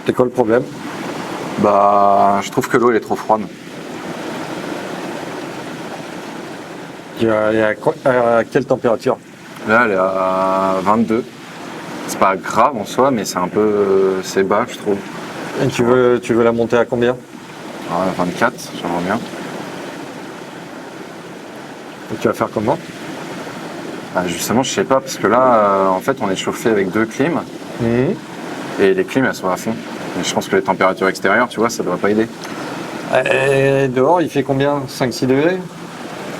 C'est quoi le problème? Bah, je trouve que l'eau elle est trop froide. À quelle température? Là, elle est à 22. C'est pas grave en soi, mais c'est un peu, c'est bas, je trouve. Et tu veux la monter à combien? 24, j'aimerais bien. Et tu vas faire comment? Bah, justement, je sais pas, parce que là, en fait, on est chauffé avec 2 clims et les clims elles sont à fond. Et je pense que les températures extérieures, tu vois, ça devrait pas aider. Et dehors, il fait combien? 5-6 degrés?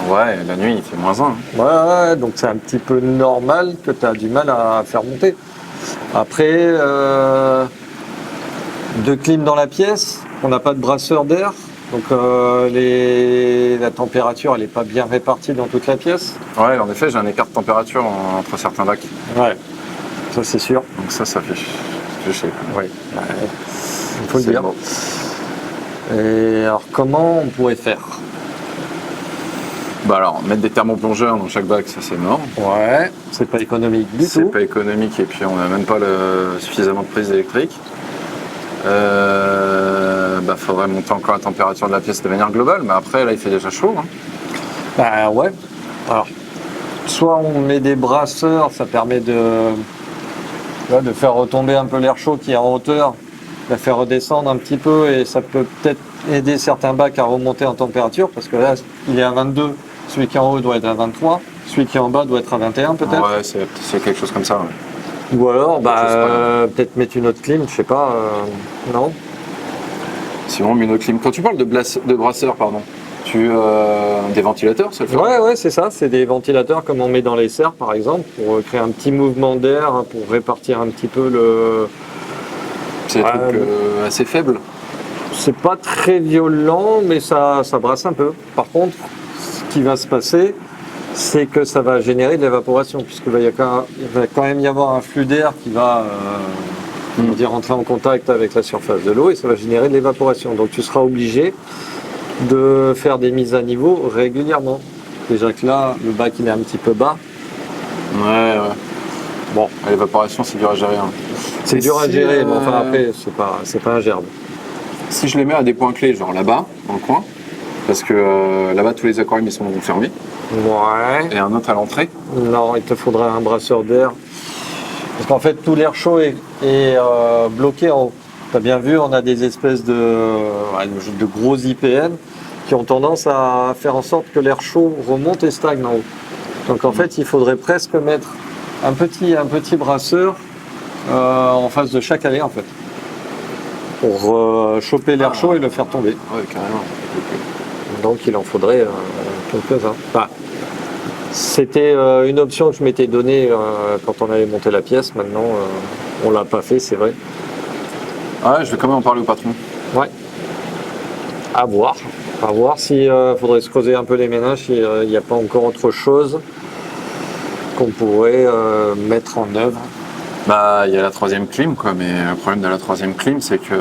Ouais, la nuit, il fait -1. Ouais, donc c'est un petit peu normal que tu as du mal à faire monter. Après, 2 clims dans la pièce, on n'a pas de brasseur d'air, donc la température elle n'est pas bien répartie dans toute la pièce. Ouais, en effet, j'ai un écart de température entre certains bacs. Ouais, ça c'est sûr. Donc ça fait chier. Ouais, il faut le C'est dire. bon. Et alors comment on pourrait faire? Bah alors, mettre des thermoplongeurs dans chaque bac, ça c'est mort. Ouais, c'est pas économique du C'est tout. pas économique et puis on n'a même pas suffisamment de prise électrique. Bah faudrait monter encore la température de la pièce de manière globale, mais après là il fait déjà chaud. Hein. Bah ouais. Alors, soit on met des brasseurs, ça permet de faire retomber un peu l'air chaud qui est en hauteur, la faire redescendre un petit peu et ça peut peut-être aider certains bacs à remonter en température parce que là il est à 22, celui qui est en haut doit être à 23, celui qui est en bas doit être à 21 peut-être. Ouais, c'est quelque chose comme ça. Ouais. Ou alors peut-être mettre une autre clim, je sais pas, non. Sinon, une autre clim. Quand tu parles de brasseur, pardon, des ventilateurs, ça le fait? Ouais, c'est ça, c'est des ventilateurs comme on met dans les serres par exemple, pour créer un petit mouvement d'air, hein, pour répartir un petit peu le... C'est des trucs assez faibles. C'est pas très violent, mais ça brasse un peu. Par contre, ce qui va se passer, c'est que ça va générer de l'évaporation, puisqu'il va quand même y avoir un flux d'air qui va rentrer en contact avec la surface de l'eau et ça va générer de l'évaporation. Donc tu seras obligé de faire des mises à niveau régulièrement. Déjà que là, le bac il est un petit peu bas. Ouais. Bon, l'évaporation c'est dur à gérer. Hein. C'est dur à gérer, mais enfin après, c'est pas ingérable. Si je les mets à des points clés, genre là-bas, dans le coin, parce que là-bas tous les aquariums ils sont fermés, Ouais. et un autre à l'entrée. Non, il te faudra un brasseur d'air. Parce qu'en fait, tout l'air chaud est bloqué en haut. Tu as bien vu, on a des espèces de gros IPN qui ont tendance à faire en sorte que l'air chaud remonte et stagne en haut. Donc en fait, il faudrait presque mettre un petit brasseur en face de chaque allée en fait. Pour choper l'air chaud et le faire tomber. Ouais, carrément. Donc il en faudrait quelques-uns. Enfin, c'était une option que je m'étais donnée quand on avait monté la pièce. Maintenant, on l'a pas fait, c'est vrai. Ouais, je vais quand même en parler au patron. Ouais. À voir. À voir s'il faudrait se creuser un peu les méninges, s'il n'y a pas encore autre chose qu'on pourrait mettre en œuvre. Bah, il y a la 3e clim, quoi, mais le problème de la 3e clim, c'est que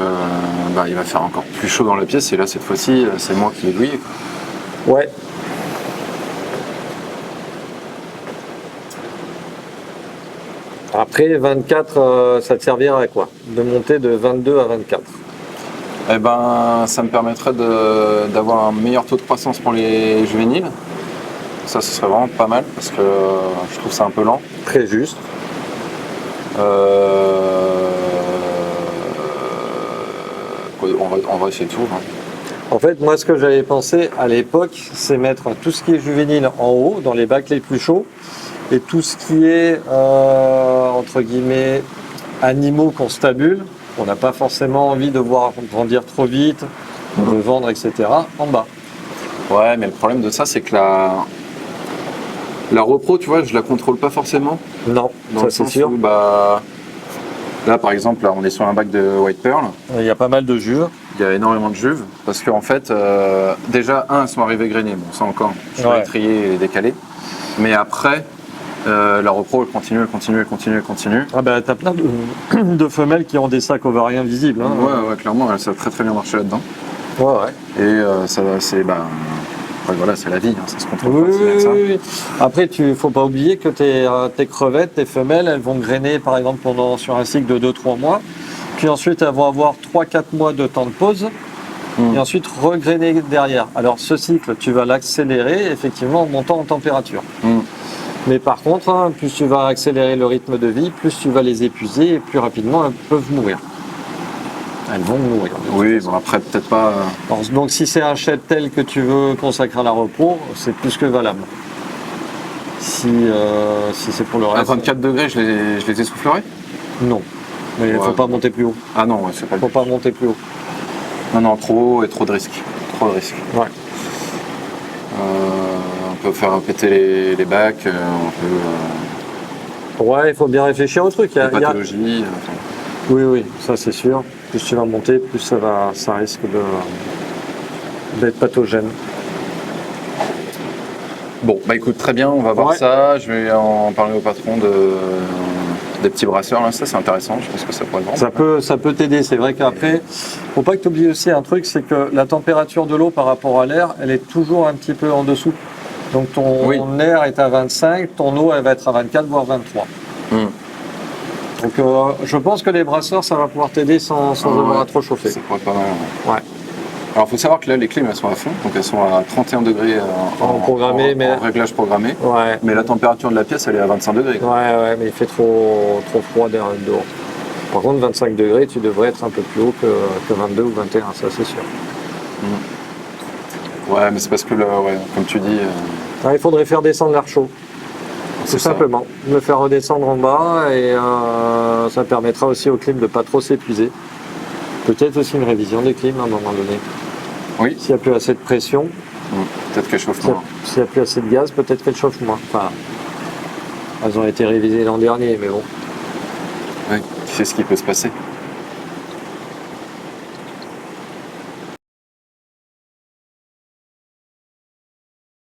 il va faire encore plus chaud dans la pièce, et là, cette fois-ci, c'est moi qui l'aiguille. Ouais. Après, 24, ça te servira à quoi? De monter de 22 à 24. Eh ben, ça me permettrait d'avoir un meilleur taux de croissance pour les juvéniles. Ça, ce serait vraiment pas mal, parce que je trouve ça un peu lent. Très juste. On va essayer tout. Hein. En fait, moi, ce que j'avais pensé à l'époque, c'est mettre tout ce qui est juvénile en haut, dans les bacs les plus chauds, et tout ce qui est, entre guillemets, animaux qu'on stabule, on n'a pas forcément envie de voir grandir trop vite, de vendre, etc., en bas. Ouais, mais le problème de ça, c'est que La repro, tu vois, je la contrôle pas forcément. Non, Dans ça le c'est sens sûr. où, là, par exemple, là, on est sur un bac de White Pearl. Il y a pas mal de juve. Il y a énormément de juve. Parce qu'en fait, déjà, elles sont arrivées grainées. Bon, ça encore, je vais Ouais. les trier et les décaler. Mais après, la repro, elle continue, elle continue, elle continue, elle continue. Ah bah t'as plein de femelles qui ont des sacs ovariens visibles. Hein. Ouais, clairement, ça a très très bien marché là-dedans. Ouais. Et ça, c'est, après, voilà, c'est la vie, hein, ça se contrôle Oui, pas aussi bien que ça. oui. Après, faut pas oublier que tes crevettes, tes femelles, elles vont grainer par exemple sur un cycle de 2-3 mois. Puis ensuite, elles vont avoir 3-4 mois de temps de pause. Et ensuite regrainer derrière. Alors ce cycle, tu vas l'accélérer effectivement en montant en température. Mais par contre, hein, plus tu vas accélérer le rythme de vie, plus tu vas les épuiser et plus rapidement elles peuvent mourir. Elles vont mourir. Oui, bon, après, peut-être pas. Alors, donc si c'est un cheptel que tu veux consacrer à la repos, c'est plus que valable. Si c'est pour le À reste. 24 degrés, je les essoufflerai? Non. Mais il ne faut Ouais. pas monter plus haut. Ah non, ouais, c'est pas Il le ne faut pas monter plus haut. Non, trop haut et trop de risques. Trop de risques. Ouais. On peut faire péter les bacs, on peut. Ouais, il faut bien réfléchir au truc. Les pathologies. Oui, ça c'est sûr. Plus tu vas monter, plus ça risque d'être pathogène. Bon, bah écoute, très bien, on va voir Ouais. ça. Je vais en parler au patron des petits brasseurs. Là, ça, c'est intéressant. Je pense que ça pourrait être vraiment. Ça peut t'aider. C'est vrai qu'après, faut pas que tu oublies aussi un truc, c'est que la température de l'eau par rapport à l'air, elle est toujours un petit peu en dessous. Donc ton air est à 25, ton eau elle va être à 24 voire 23. Donc je pense que les brasseurs ça va pouvoir t'aider sans avoir à trop chauffer. Ça pourrait être pas mal. Ouais. Alors, il faut savoir que là, les clim, elles sont à fond. Donc, elles sont à 31 degrés en réglage programmé. Ouais. Mais la température de la pièce, elle est à 25 degrés. Ouais, mais il fait trop froid dehors. Par contre, 25 degrés, tu devrais être un peu plus haut que 22 ou 21, ça c'est sûr. Ouais, mais c'est parce que, comme tu dis, Il faudrait faire descendre l'air chaud. c'est Tout ça. simplement. Le faire redescendre en bas et ça permettra aussi au clim de ne pas trop s'épuiser. Peut-être aussi une révision des clims à un moment donné. Oui, S'il n'y a plus assez de pression, peut-être qu'elle chauffe moins. s'il n'y a plus assez de gaz, peut-être qu'elle chauffe moins. Enfin, elles ont été révisées l'an dernier, mais bon. Oui, qui sait ce qui peut se passer.